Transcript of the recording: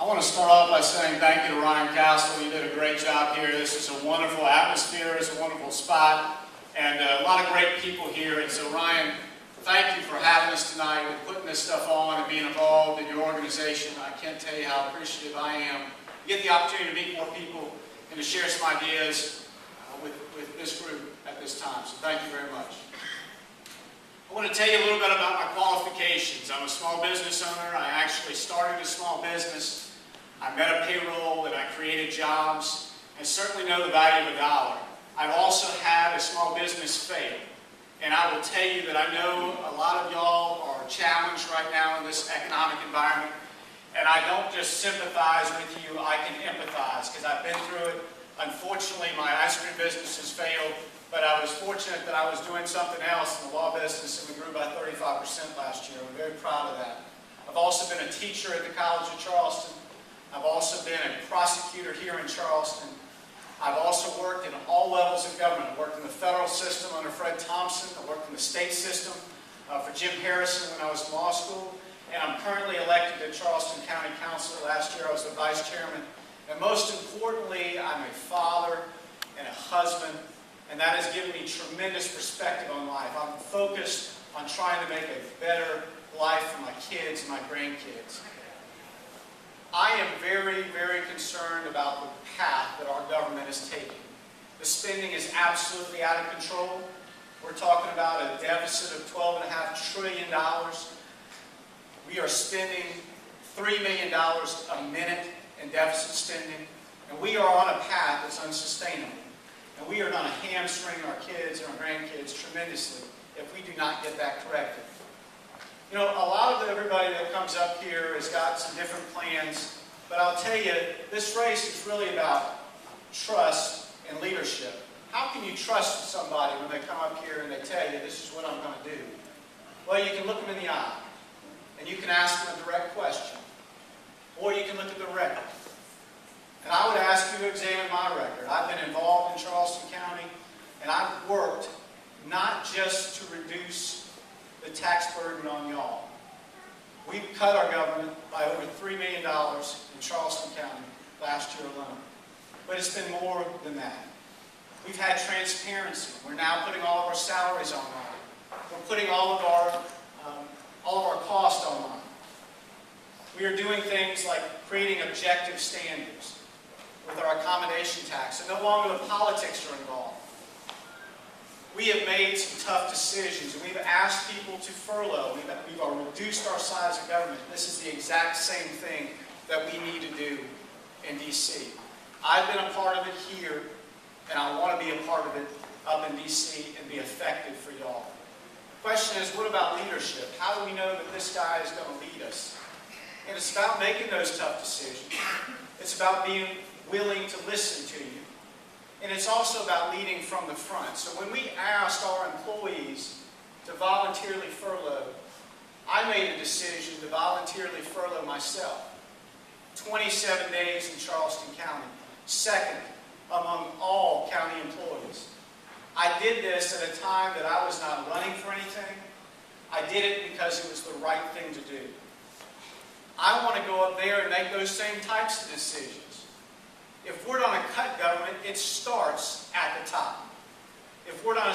I want to start off by saying thank you to Ryan Castle. You did a great job here. This is a wonderful atmosphere. It's a wonderful spot. And a lot of great people here. And so, Ryan, thank you for having us tonight and putting this stuff on and being involved in your organization. I can't tell you how appreciative I am. You get the opportunity to meet more people and to share some ideas with this group at this time. So thank you very much. I want to tell you a little bit about my qualifications. I'm a small business owner. I actually started a small business. I met a payroll and I created jobs and certainly know the value of a dollar. I've also had a small business fail. And I will tell you that I know a lot of y'all are challenged right now in this economic environment. And I don't just sympathize with you, I can empathize because I've been through it. Unfortunately, my ice cream business has failed, but I was fortunate that I was doing something else in the law business and we grew by 35% last year. I'm very proud of that. I've also been a teacher at the College of Charleston. I've also been a prosecutor here in Charleston. I've also worked in all levels of government. I worked in the federal system under Fred Thompson. I worked in the state system for Jim Harrison when I was in law school. And I'm currently elected to Charleston County Council. Last year I was the vice chairman. And most importantly, I'm a father and a husband. And that has given me tremendous perspective on life. I'm focused on trying to make a better life for my kids and my grandkids. I am very, very concerned about the path that our government is taking. The spending is absolutely out of control. We're talking about a deficit of $12.5 trillion. We are spending $3 million a minute in deficit spending, and we are on a path that's unsustainable. And we are going to hamstring our kids and our grandkids tremendously if we do not get that corrected. You know, a lot of everybody that comes up here has got some different plans, but I'll tell you, this race is really about trust and leadership. How can you trust somebody when they come up here and they tell you, this is what I'm going to do? Well, you can look them in the eye, and you can ask them a direct question, or you can look at the record. And I would ask you to examine my record. I've been involved in Charleston County, and I've worked not just to reduce the tax burden on y'all. We've cut our government by over $3 million in Charleston County last year alone. But it's been more than that. We've had transparency. We're now putting all of our salaries online. We're putting all of our costs online. We are doing things like creating objective standards with our accommodation tax, and no longer the politics are involved. We have made some tough decisions, and we've asked people to furlough. We've reduced our size of government. This is the exact same thing that we need to do in D.C. I've been a part of it here, and I want to be a part of it up in D.C. and be effective for y'all. The question is, what about leadership? How do we know that this guy is going to lead us? And it's about making those tough decisions. It's about being willing to listen to you. And it's also about leading from the front. So when we asked our employees to voluntarily furlough, I made a decision to voluntarily furlough myself. 27 days in Charleston County, second among all county employees. I did this at a time that I was not running for anything. I did it because it was the right thing to do. I want to go up there and make those same types of decisions. If we're going to cut government, it starts at the top. If we're going to